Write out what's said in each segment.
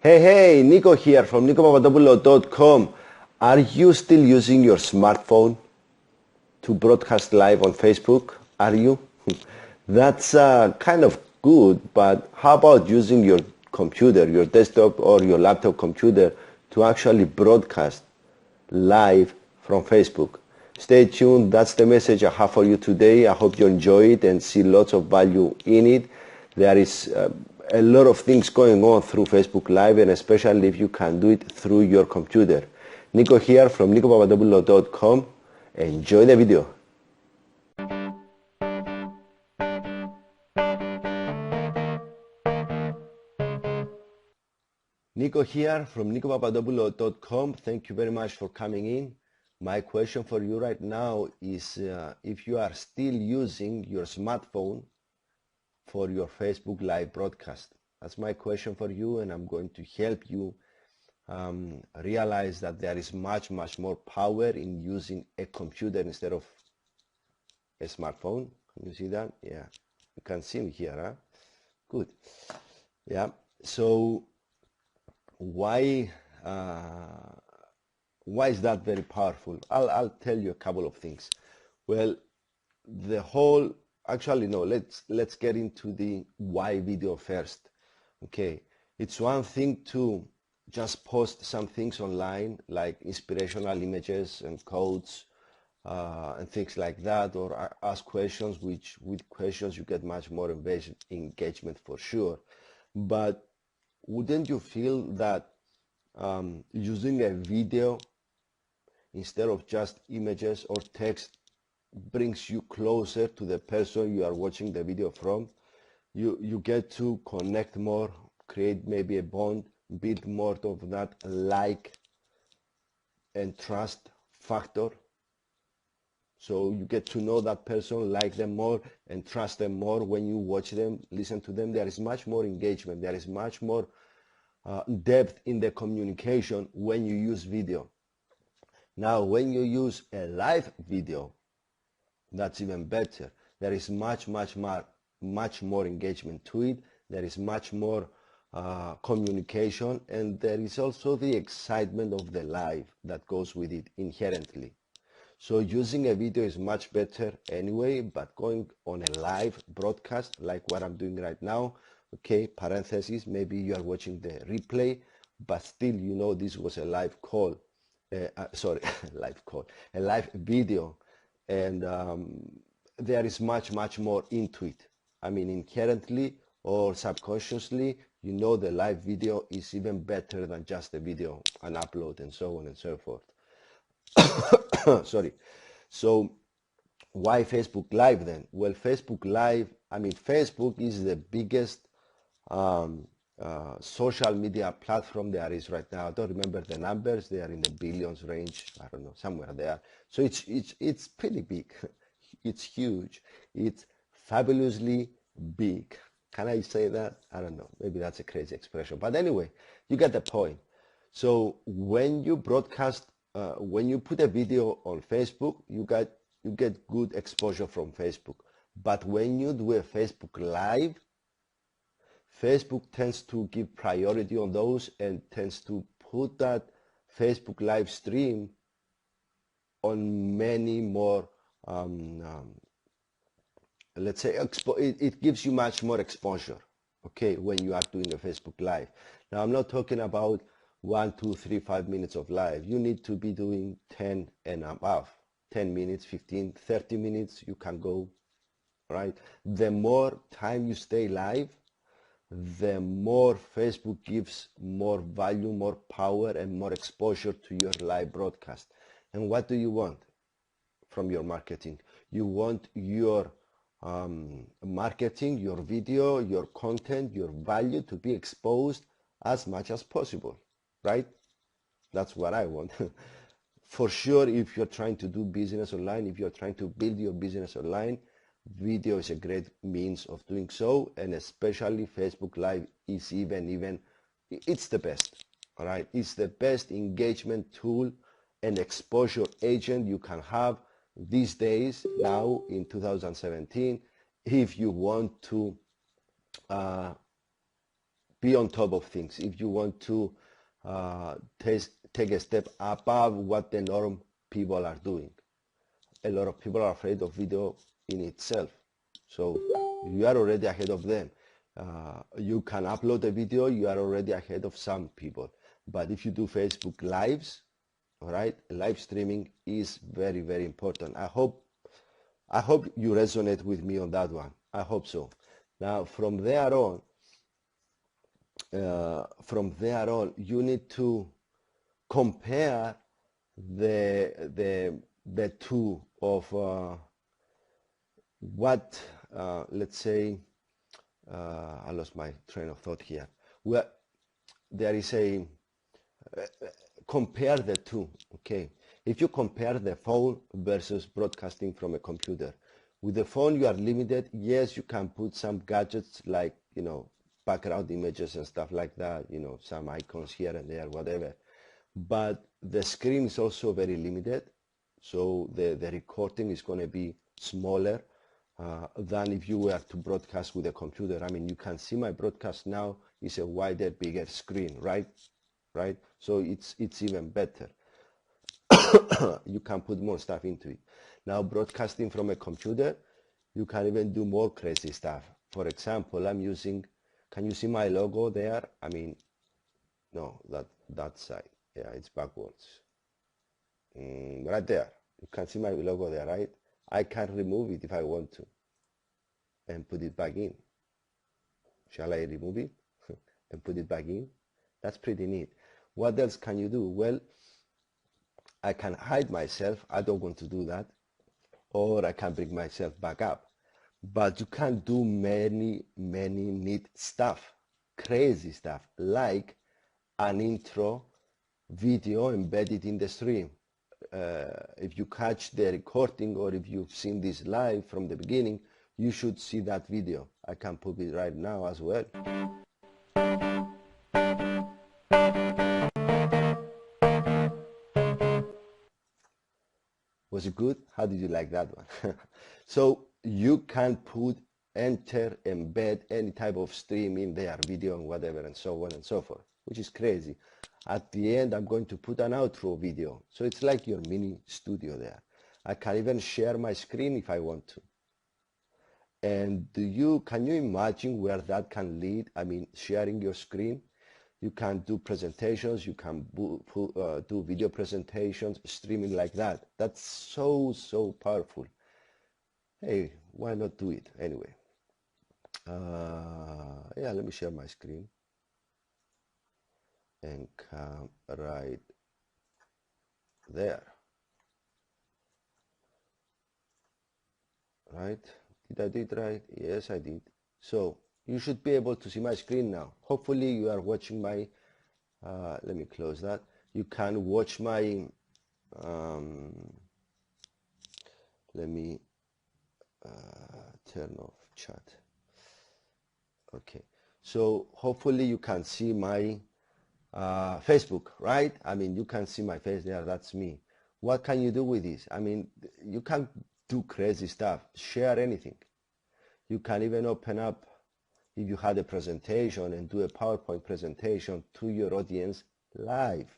Hey, Niko here from nikopapadopoulo.com. Are you still using your smartphone to broadcast live on Facebook? Are you? That's kind of good, but how about using your computer, your desktop or your laptop computer to actually broadcast live from Facebook? Stay tuned. That's the message I have for you today. I hope you enjoy it and see lots of value in it. There is a lot of things going on through Facebook Live, and especially if you can do it through your computer. Niko here from nikopapadopoulo.com. Enjoy the video. Niko here from nikopapadopoulo.com. Thank you very much for coming in. My question for you right now is if you are still using your smartphone for your Facebook Live broadcast. That's my question for you, and I'm going to help you realize that there is much more power in using a computer instead of a smartphone. Can you see that? Yeah, you can see me here, huh? Good. Yeah, so why is that very powerful? I'll tell you a couple of things. Well, actually no, let's get into the why video first. Okay, it's one thing to just post some things online like inspirational images and quotes and things like that, or ask questions, which with questions you get much more engagement for sure. But wouldn't you feel that using a video instead of just images or text brings you closer to the person you are watching the video from? You get to connect more, create maybe a bond, build more of that like and trust factor. So you get to know that person, like them more, and trust them more when you watch them, listen to them. There is much more engagement. There is much more depth in the communication when you use video. Now, when you use a live video, that's even better. There is much more engagement to it. There is much more communication, and there is also the excitement of the live that goes with it inherently. So using a video is much better anyway, but going on a live broadcast like what I'm doing right now, okay, parentheses, maybe you are watching the replay, but still you know this was a live call, sorry, live call, a live video, and there is much more into it. I mean, inherently or subconsciously, you know the live video is even better than just a video and upload and so on and so forth. Sorry. So why Facebook Live then? Well, Facebook Live, I mean, Facebook is the biggest social media platform there is right now. I don't remember the numbers. They are in the billions range. I don't know, somewhere there. So it's pretty big. It's huge. It's fabulously big. Can I say that? I don't know. Maybe that's a crazy expression. But anyway, you get the point. So when you broadcast, when you put a video on Facebook, you get good exposure from Facebook. But when you do a Facebook Live, Facebook tends to give priority on those and tends to put that Facebook live stream on many more, let's say, it gives you much more exposure, okay, when you are doing a Facebook Live. Now, I'm not talking about 1, 2, 3, 5 minutes of live. You need to be doing 10 and above, 10 minutes, 15, 30 minutes, you can go, right? The more time you stay live, the more Facebook gives more value, more power, and more exposure to your live broadcast. And what do you want from your marketing? You want your marketing, your video, your content, your value to be exposed as much as possible, right? That's what I want. For sure, if you're trying to do business online, if you're trying to build your business online, video is a great means of doing so, and especially Facebook Live is it's the best. All right, it's the best engagement tool and exposure agent you can have these days, now in 2017, if you want to be on top of things, if you want to take a step above what the norm people are doing. A lot of people are afraid of video in itself, so you are already ahead of them. You can upload a video, you are already ahead of some people. But if you do Facebook lives, all right, live streaming is very, very important. I hope you resonate with me on that one. I hope so. Now from there on, you need to compare the two of what let's say I lost my train of thought here. Where there is a compare the two. Okay, if you compare the phone versus broadcasting from a computer, with the phone you are limited. Yes, you can put some gadgets like, you know, background images and stuff like that, you know, some icons here and there, whatever, but the screen is also very limited, so the recording is going to be smaller than if you were to broadcast with a computer. I mean, you can see my broadcast now is a wider, bigger screen, right? So it's even better. You can put more stuff into it. Now broadcasting from a computer, you can even do more crazy stuff. For example, I'm using, can you see my logo there? I mean, no, that side, yeah, it's backwards. Right there, you can see my logo there, right? I can remove it if I want to and put it back in. Shall I remove it and put it back in? That's pretty neat. What else can you do? Well, I can hide myself. I don't want to do that. Or I can bring myself back up. But you can do many, many neat stuff, crazy stuff, like an intro video embedded in the stream. If you catch the recording, or if you've seen this live from the beginning, you should see that video. I can put it right now as well. Was it good? How did you like that one? So you can put, enter, embed any type of stream in there, video and whatever, and so on and so forth, which is crazy. At the end, I'm going to put an outro video. So it's like your mini studio there. I can even share my screen if I want to. And can you imagine where that can lead? I mean, sharing your screen. You can do presentations, you can do video presentations, streaming like that. That's so, so powerful. Hey, why not do it anyway? Yeah, let me share my screen and come right there. Right? Did I do it right? Yes, I did. So you should be able to see my screen now. Hopefully you are watching my, let me close that. You can watch my, let me turn off chat. Okay, so hopefully you can see my Facebook, right? I mean, you can see my face there, that's me. What can you do with this? I mean, you can do crazy stuff, share anything. You can even open up, if you had a presentation, and do a PowerPoint presentation to your audience live.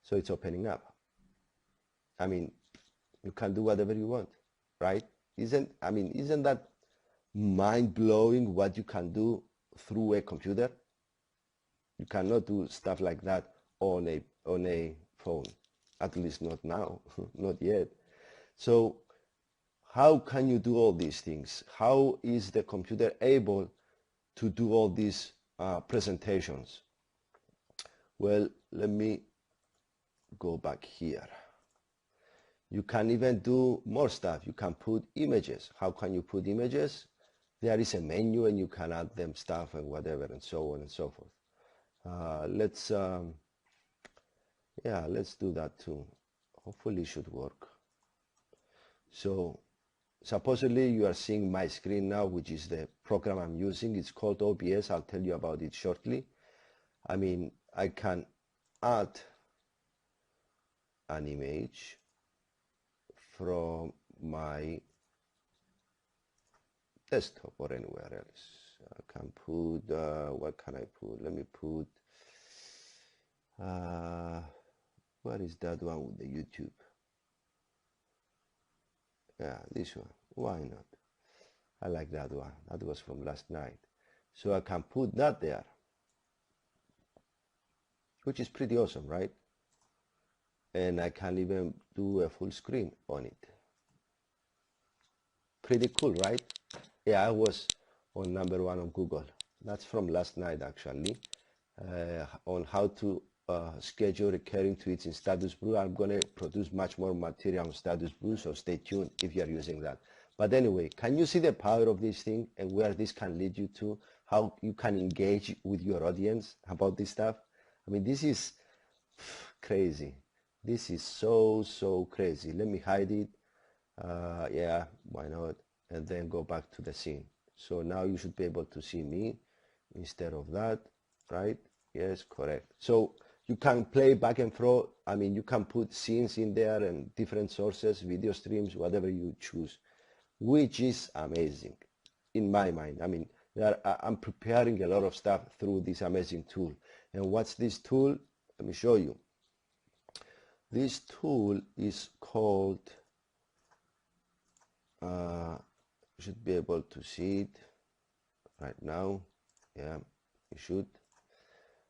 So it's opening up. I mean, you can do whatever you want, right? Isn't that mind-blowing what you can do through a computer? You cannot do stuff like that on a phone, at least not now, not yet. So how can you do all these things? How is the computer able to do all these presentations? Well, let me go back here. You can even do more stuff. You can put images. How can you put images? There is a menu and you can add them stuff and whatever and so on and so forth. Let's do that too. Hopefully it should work. So supposedly you are seeing my screen now, which is the program I'm using. It's called OBS. I'll tell you about it shortly. I mean, I can add an image from my desktop or anywhere else. I can put, what can I put? Let me put, what is that one with the YouTube? Yeah, this one. Why not? I like that one. That was from last night. So I can put that there, which is pretty awesome, right? And I can even do a full screen on it. Pretty cool, right? Yeah, I was on #1 on Google. That's from last night, actually, on how to schedule recurring tweets in Status Brew. I'm going to produce much more material on Status Brew, so stay tuned if you're using that. But anyway, can you see the power of this thing and where this can lead you to, how you can engage with your audience about this stuff? I mean, this is crazy. This is so crazy. Let me hide it. Yeah, why not? And then go back to the scene. So now you should be able to see me instead of that, right? Yes, correct. So you can play back and forth. I mean, you can put scenes in there and different sources, video streams, whatever you choose, which is amazing in my mind. I mean, I'm preparing a lot of stuff through this amazing tool. And what's this tool? Let me show you. This tool is called, you should be able to see it right now. Yeah, you should.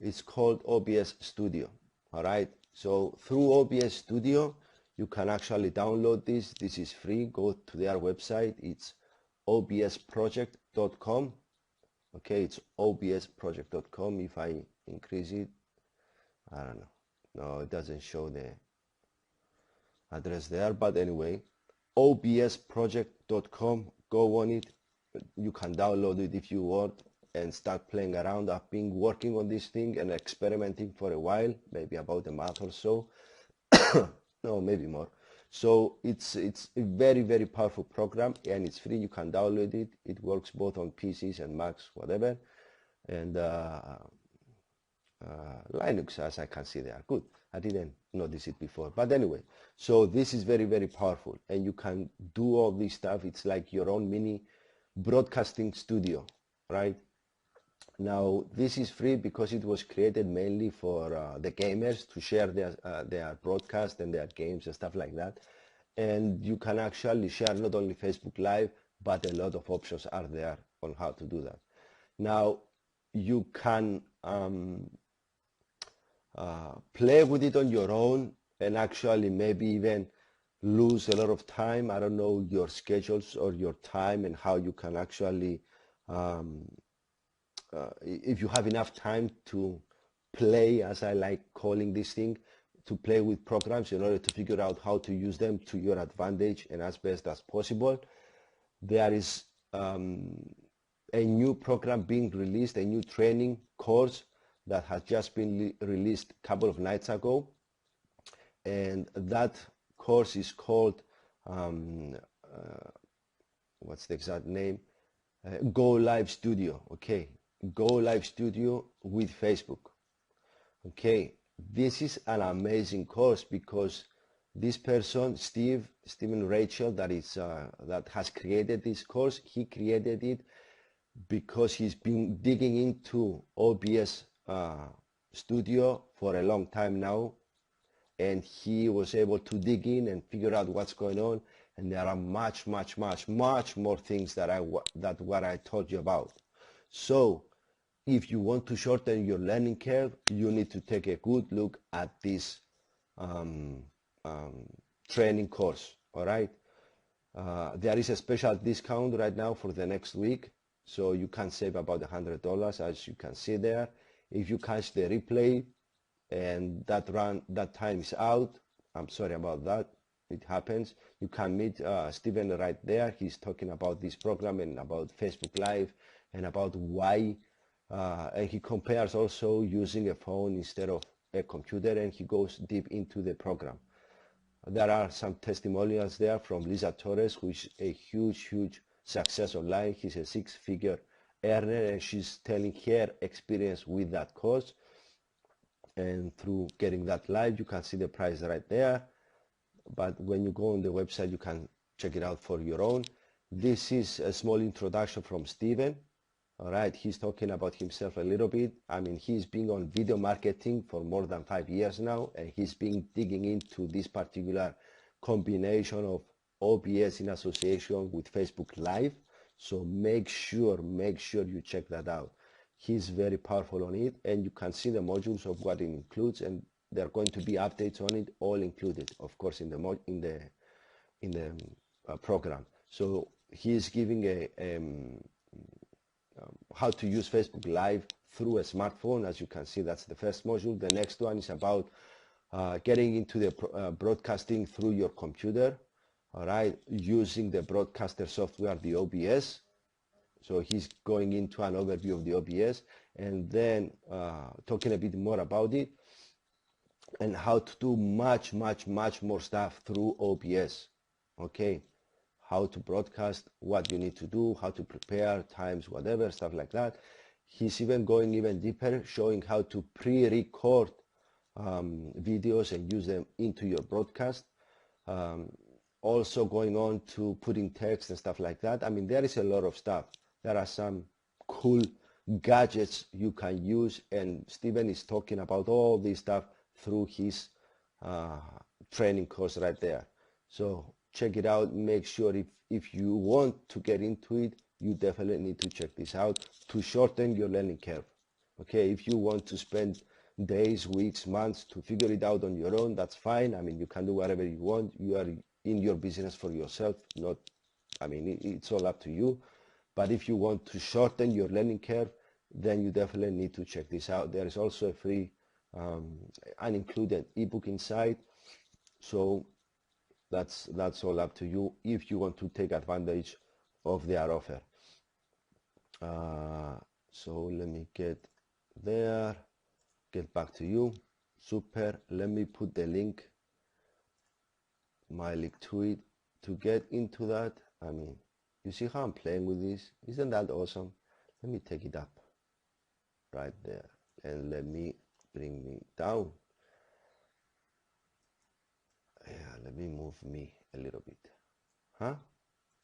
It's called OBS Studio. All right. So through OBS Studio, you can actually download this. This is free. Go to their website. It's obsproject.com. Okay, it's obsproject.com. If I increase it, I don't know. No, it doesn't show the address there. But anyway, obsproject.com. Go on it. You can download it if you want and start playing around. I've been working on this thing and experimenting for a while, maybe about a month or so. No, maybe more. So it's a very powerful program, and it's free. You can download it. It works both on PCs and Macs, whatever, and Linux, as I can see there. Good. I didn't notice it before, but anyway, so this is very powerful, and you can do all this stuff. It's like your own mini broadcasting studio, right? Now this is free because it was created mainly for the gamers to share their broadcast and their games and stuff like that. And you can actually share not only Facebook Live, but a lot of options are there on how to do that. Now you can play with it on your own and actually maybe even lose a lot of time. I don't know your schedules or your time and how you can actually if you have enough time to play, as I like calling this thing, to play with programs in order to figure out how to use them to your advantage and as best as possible. There is a new program being released, a new training course that has just been released a couple of nights ago, and that course is called what's the exact name? Go Live Studio. Okay, Go Live Studio with Facebook. Okay, this is an amazing course because this person, Stephen Rachel, that has created this course, he created it because he's been digging into OBS Studio for a long time now, and he was able to dig in and figure out what's going on. And there are much more things that what I told you about. So if you want to shorten your learning curve, you need to take a good look at this training course. All right. There is a special discount right now for the next week, so you can save about $100, as you can see there. If you catch the replay and that time is out, I'm sorry about that. It happens. You can meet Stephen right there. He's talking about this program and about Facebook Live and about why, and he compares also using a phone instead of a computer, and he goes deep into the program. There are some testimonials there from Lisa Torres, who is a huge success online. She's a 6-figure earner, and she's telling her experience with that course. And through getting that live, you can see the price right there. But when you go on the website, you can check it out for your own. This is a small introduction from Stephen. All right, he's talking about himself a little bit. I mean, he's been on video marketing for more than 5 years now, and he's been digging into this particular combination of OBS in association with Facebook Live. So make sure you check that out. He's very powerful on it, and you can see the modules of what it includes, and there are going to be updates on it, all included, of course, in the program. So he's giving how to use Facebook Live through a smartphone. As you can see, that's the first module. The next one is about getting into the broadcasting through your computer, all right, using the broadcaster software, the OBS. So he's going into an overview of the OBS, and then talking a bit more about it and how to do much more stuff through OBS. Okay, how to broadcast, what you need to do, how to prepare, times, whatever, stuff like that. He's even going even deeper, showing how to pre-record videos and use them into your broadcast. Also going on to putting text and stuff like that. I mean, there is a lot of stuff. There are some cool gadgets you can use, and Steven is talking about all this stuff through his training course right there. So check it out. Make sure if you want to get into it, you definitely need to check this out to shorten your learning curve. Okay, if you want to spend days, weeks, months to figure it out on your own, that's fine. I mean, you can do whatever you want. You are in your business for yourself, not, I mean, it's all up to you. But if you want to shorten your learning curve, then you definitely need to check this out. There is also a free unincluded ebook inside. So that's all up to you if you want to take advantage of their offer. So let me get there, get back to you. Super. Let me put the link, my link to it, to get into that. I mean, you see how I'm playing with this? Isn't that awesome? Let me take it up right there, and let me bring me down. Yeah, let me move me a little bit. Huh?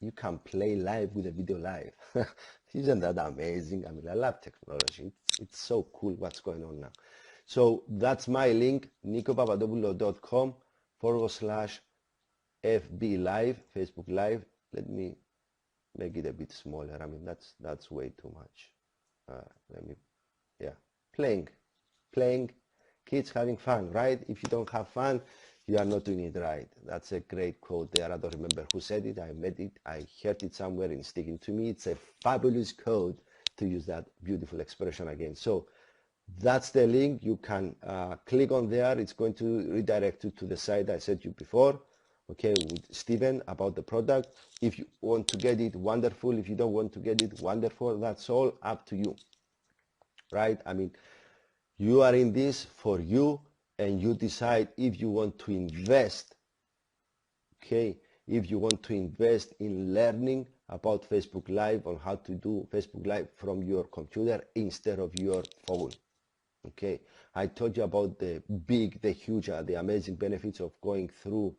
You can play live with a video live. Isn't that amazing? I mean, I love technology. It's so cool what's going on now. So that's my link, nikopapadopoulo.com/FB Live, Facebook Live. Let me make it a bit smaller. I mean, that's way too much. Let me, yeah, playing, kids having fun, right? If you don't have fun, you are not doing it right. That's a great quote there. I don't remember who said it. I met it. I heard it somewhere and it's sticking to me. It's a fabulous quote, to use that beautiful expression again. So that's the link. You can click on there. It's going to redirect you to the site I sent you before, okay, with Steven, about the product. If you want to get it, wonderful. If you don't want to get it, wonderful. That's all up to you, right? I mean, you are in this for you, and you decide if you want to invest, okay, if you want to invest in learning about Facebook Live, on how to do Facebook Live from your computer instead of your phone. Okay, I told you about the huge, the amazing benefits of going through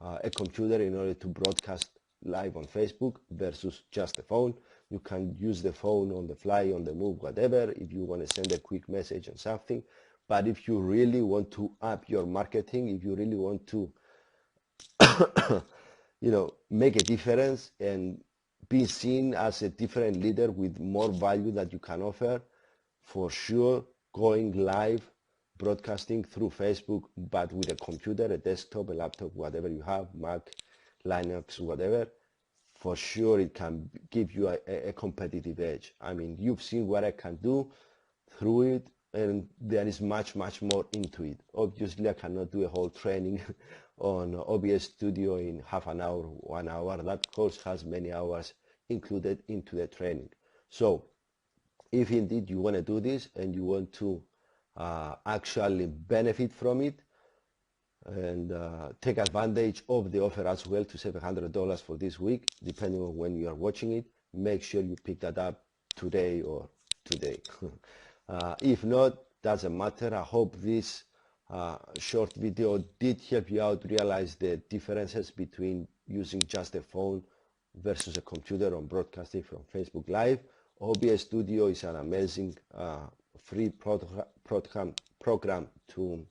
a computer in order to broadcast live on Facebook versus just a phone. You can use the phone on the fly, on the move, whatever, if you want to send a quick message on something. But if you really want to up your marketing, if you really want to make a difference and be seen as a different leader with more value that you can offer, for sure, going live, broadcasting through Facebook, but with a computer, a desktop, a laptop, whatever you have, Mac, Linux, whatever, for sure it can give you a competitive edge. I mean, you've seen what I can do through it, and there is much more into it. Obviously, I cannot do a whole training on OBS Studio in half an hour, 1 hour. That course has many hours included into the training. So if indeed you want to do this and you want to actually benefit from it and take advantage of the offer as well, to save $100 for this week, depending on when you are watching it, make sure you pick that up today or today. If not, doesn't matter. I hope this short video did help you out realize the differences between using just a phone versus a computer on broadcasting from Facebook Live, OBS Studio is an amazing free program to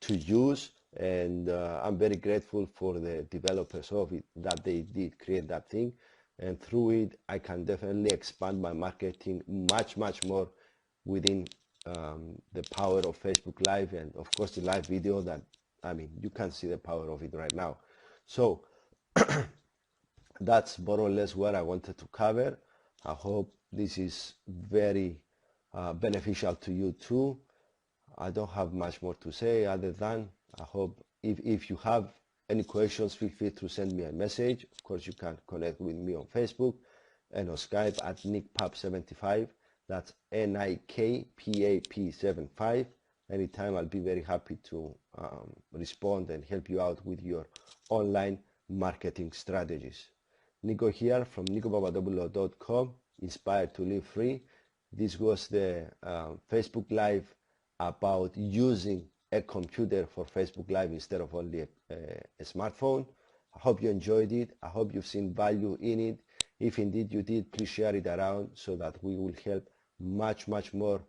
use, and I'm very grateful for the developers of it that they did create that thing, and through it I can definitely expand my marketing much more within the power of Facebook Live, and of course the live video that, I mean, you can see the power of it right now. So that's more or less what I wanted to cover. I hope this is very beneficial to you too. I don't have much more to say other than I hope if you have any questions, feel free to send me a message. Of course, you can connect with me on Facebook and on Skype at NikPap75. That's NIKPAP75. Anytime, I'll be very happy to respond and help you out with your online marketing strategies. Niko here from NikoPapadopoulo.com, Inspired to Live Free. This was the Facebook Live about using a computer for Facebook Live instead of only a smartphone. I hope you enjoyed it. I hope you've seen value in it. If indeed you did, please share it around so that we will help much more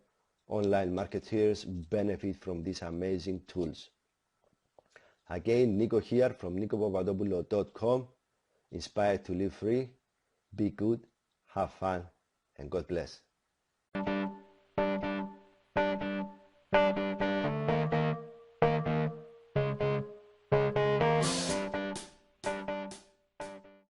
online marketers benefit from these amazing tools. Again, Niko here from NikoPapadopoulo.com, Inspired to Live Free. Be good, have fun, and God bless.